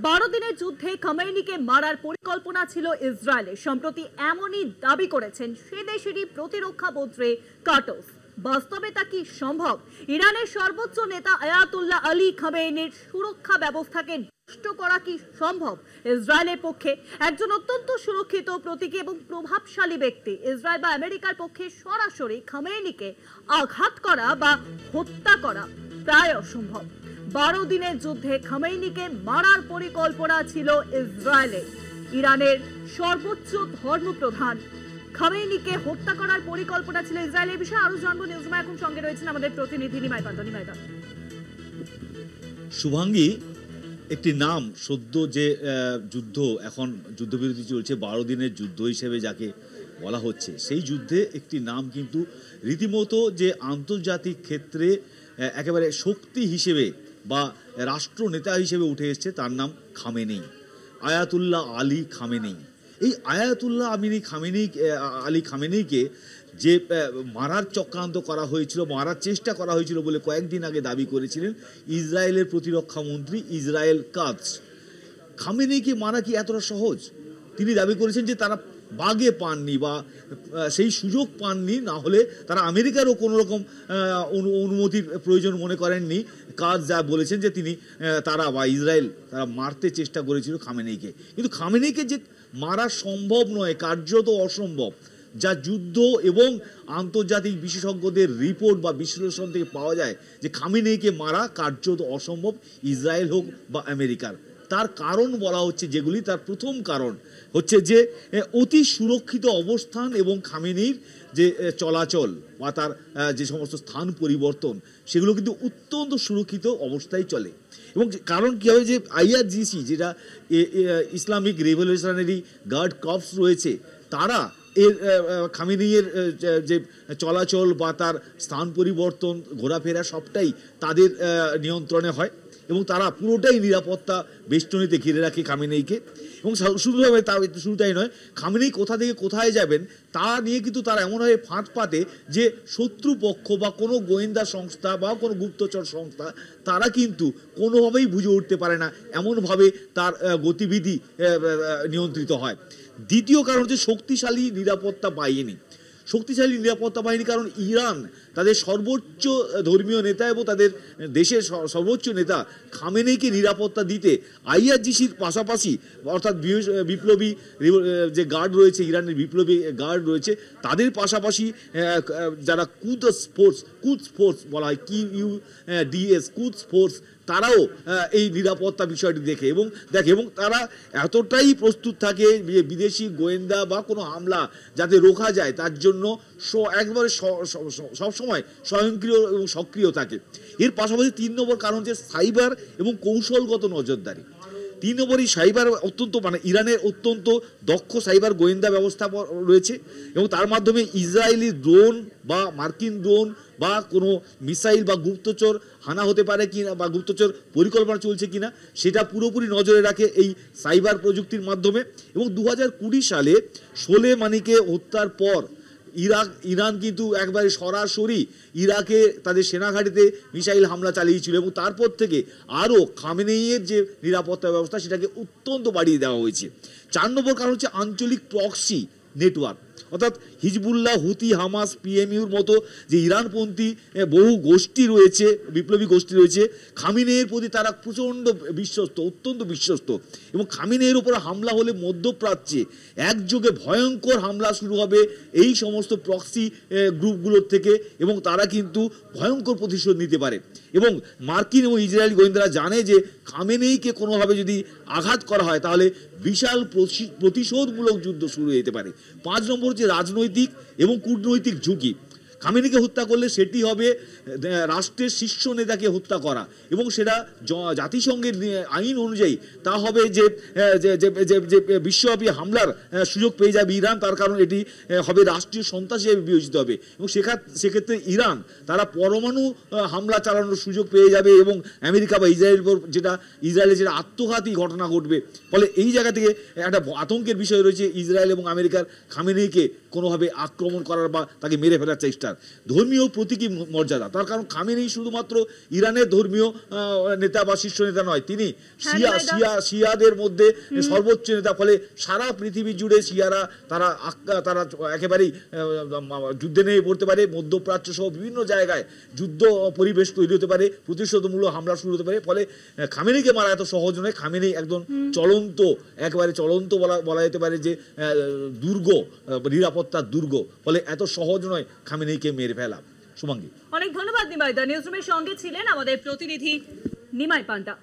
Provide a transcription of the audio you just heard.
12 দিনের যুদ্ধে খামেনিকে মারার পরিকল্পনা ছিল ইসরায়েলের। সম্প্রতি এমনই দাবি করেছেন সে দেশেরই প্রতিরক্ষা মন্ত্রী কার্টোস। বাস্তবে তা কি সম্ভব? ইরানের সর্বোচ্চ নেতা আয়াতুল্লাহ আলী খামেনির সুরক্ষা ব্যবস্থাকে নষ্ট করা কি সম্ভব? ইসরায়েলের পক্ষে একজন অত্যন্ত সুরক্ষিত, প্রতীকী এবং প্রভাবশালী ব্যক্তি ইসরায়েল বা আমেরিকার পক্ষে সরাসরি খামেনিকে আঘাত করা বা হত্যা করা প্রায় অসম্ভব। 12 দিনের যুদ্ধে খামেনিকে মারার পরিকল্পনা ছিল ইসরায়েলের। ইরানের সর্বোচ্চ ধর্মপ্রধান খামেনিকে হত্যা করার পরিকল্পনা ছিল ইসরায়েলের। বিষয়ে আরো জানবো নিউজরুমে এখন সঙ্গে রয়েছেন আমাদের প্রতিনিধি নিমাই পান্ত। শুভাঙ্গী, একটি নাম সদ্য যে যুদ্ধ এখন যুদ্ধবিরতি চলছে 12 দিনের যুদ্ধ হিসেবে যাকে বলা হচ্ছে, সেই যুদ্ধে একটি নাম কিন্তু রীতিমতো যে আন্তর্জাতিক ক্ষেত্রে একেবারে শক্তি হিসেবে বা রাষ্ট্রনেতা হিসেবে উঠে এসছে, তার নাম খামেনি, আয়াতুল্লাহ আলী খামেনি। এই আয়াতুল্লাহ আলী খামেনিকে যে মারার চক্রান্ত করা হয়েছিল, মারার চেষ্টা করা হয়েছিল বলে কয়েকদিন আগে দাবি করেছিলেন ইসরায়েলের প্রতিরক্ষা মন্ত্রী ইসরায়েল কাটজ। খামেনিকে মারা কি এতটা সহজ? তিনি দাবি করেছেন যে তারা বাগে পাননি বা সেই সুযোগ পাননি, না হলে তারা আমেরিকারও কোনো রকম অনুমতির প্রয়োজন মনে করেননি। কাজ যা বলেছেন যে তারা বা ইসরায়েল তারা মারতে চেষ্টা করেছিল খামেনিকে, কিন্তু খামেনিকে যে মারা সম্ভব নয়, কার্যত অসম্ভব, যা যুদ্ধ এবং আন্তর্জাতিক বিশেষজ্ঞদের রিপোর্ট বা বিশ্লেষণ থেকে পাওয়া যায় যে খামেনিকে মারা কার্যত অসম্ভব, ইসরায়েল হোক বা আমেরিকার। তার কারণ বলা হচ্ছে যেগুলি, তার প্রথম কারণ হচ্ছে যে অতি সুরক্ষিত অবস্থান এবং খামেনির যে চলাচল বা তার যে সমস্ত স্থান পরিবর্তন, সেগুলো কিন্তু অত্যন্ত সুরক্ষিত অবস্থায় চলে। এবং কারণ কী হবে যে IRGC, যেটা ইসলামিক রেভলিউশনারি গার্ড কর্পস রয়েছে, তারা এর খামেনির যে চলাচল বা তার স্থান পরিবর্তন, ঘোরাফেরা সবটাই তাদের নিয়ন্ত্রণে হয় এবং তারা পুরোটাই নিরাপত্তা বেষ্টনীতে ঘিরে রাখে খামেনিকে। এবং শুধুটাই নয়, খামেনি কোথা থেকে কোথায় যাবেন তা নিয়ে কিন্তু তারা এমনভাবে ফাঁদ পাতে যে শত্রুপক্ষ বা কোনো গোয়েন্দা সংস্থা বা কোনো গুপ্তচর সংস্থা তারা কিন্তু কোনোভাবেই বুঝে উঠতে পারে না, এমনভাবে তার গতিবিধি নিয়ন্ত্রিত হয়। দ্বিতীয় কারণ হচ্ছে শক্তিশালী নিরাপত্তা বাহিনী। কারণ ইরান তাদের সর্বোচ্চ ধর্মীয় নেতা এবং তাদের দেশের সর্বোচ্চ নেতা খামেনিকে নিরাপত্তা দিতে IRGCর পাশাপাশি, অর্থাৎ বিপ্লবী যে গার্ড রয়েছে, ইরানের বিপ্লবী গার্ড রয়েছে, তাদের পাশাপাশি যারা কুদস ফোর্স বলা হয়, QUDS কুদস ফোর্স, তারাও এই নিরাপত্তা বিষয়টি দেখে এবং তারা এতটাই প্রস্তুত থাকে বিদেশি গোয়েন্দা বা কোনো হামলা যাতে রোখা যায় তার জন্য একবারে সবসময় স্বয়ংক্রিয় এবং সক্রিয় থাকে। এর পাশাপাশি 3 নম্বর কারণ হচ্ছে সাইবার এবং কৌশলগত নজরদারি। 3 নম্বরই সাইবার, ইরানের অত্যন্ত দক্ষ সাইবার গোয়েন্দা ব্যবস্থা রয়েছে এবং তার মাধ্যমে ইসরায়েলি ড্রোন বা মার্কিন ড্রোন বা কোনো মিসাইল বা গুপ্তচর হানা হতে পারে কিনা বা গুপ্তচর পরিকল্পনা চলছে কিনা সেটা পুরোপুরি নজরে রাখে এই সাইবার প্রযুক্তির মাধ্যমে। এবং 2020 সালে সোলেমানিকে হত্যার পর ইরান কিন্তু একবারে সরাসরি ইরাকে তাদের সেনাঘাঁটিতে মিসাইল হামলা চালিয়েছিল এবং তারপর থেকে আরও খামেনির যে নিরাপত্তা ব্যবস্থা সেটাকে অত্যন্ত বাড়িয়ে দেওয়া হয়েছে। 4 নম্বর কারণ হচ্ছে আঞ্চলিক প্রক্সি নেটওয়ার্ক, অর্থাৎ হিজবুল্লাহ, হুতি, হামাস, PMUর মতো যে ইরানপন্থী বহু গোষ্ঠী রয়েছে, বিপ্লবী গোষ্ঠী রয়েছে, খামেনির প্রতি তারা প্রচণ্ড বিশ্বস্ত, অত্যন্ত বিশ্বস্ত। এবং খামেনির উপর হামলা হলে মধ্যপ্রাচ্যে একযোগে ভয়ঙ্কর হামলা শুরু হবে এই সমস্ত প্রক্সি গ্রুপগুলোর থেকে এবং তারা কিন্তু ভয়ঙ্কর প্রতিশোধ নিতে পারে। এবং মার্কিন এবং ইসরায়েলি গোয়েন্দারা জানে যে খামেনিকে কোনোভাবে যদি আঘাত করা হয় তাহলে বিশাল প্রতিশোধমূলক যুদ্ধ শুরু হয়ে যেতে পারে। 5 নম্বর হচ্ছে রাজনৈতিক এবং কূটনৈতিক ঝুঁকি। খামেনিকে হত্যা করলে সেটি হবে রাষ্ট্রের শীর্ষ নেতাকে হত্যা করা এবং সেটা জাতিসংঘের আইন অনুযায়ী তা হবে যে বিশ্বব্যাপী হামলার সুযোগ পেয়ে যাবে ইরান, তার কারণ এটি হবে রাষ্ট্রীয় সন্ত্রাস হিসেবে বিবেচিত হবে এবং সেক্ষেত্রে ইরান তারা পরমাণু হামলা চালানোর সুযোগ পেয়ে যাবে এবং আমেরিকা বা ইসরায়েলের যেটা আত্মঘাতী ঘটনা ঘটবে। ফলে এই জায়গা থেকে একটা আতঙ্কের বিষয় রয়েছে ইসরায়েল এবং আমেরিকার খামেনিকে কোনোভাবে আক্রমণ করার বা তাকে মেরে ফেলার চেষ্টা। নেতার ধর্মীয় প্রতীকী মর্যাদা। তার কারণ খামেনি শুধুমাত্র ইরানের ধর্মীয় নেতা বা শীর্ষ নেতা নয়, তিনি শিয়াদের মধ্যে সর্বোচ্চ নেতা। ফলে সারা পৃথিবী জুড়ে শিয়ারা তারা একেবারেই যুদ্ধে নেমে পড়তে পারে। মধ্যপ্রাচ্য সহ বিভিন্ন জায়গায় যুদ্ধ পরিবেশ তৈরি হতে পারে, প্রতিশোধমূলক হামলা শুরু হতে পারে। ফলে খামেনিকে মারা এত সহজ নয়। খামেনি একদম একেবারে চলন্ত বলা যেতে পারে যে দুর্গ, নিরাপত্তার দুর্গ। ফলে এত সহজ নয় খামেনিকে মেরে ফেলা। শুভাঙ্গী, অনেক ধন্যবাদ নিমাই দা। নিউজরুমের সঙ্গে ছিলেন আমাদের প্রতিনিধি নিমাই পান্ডা।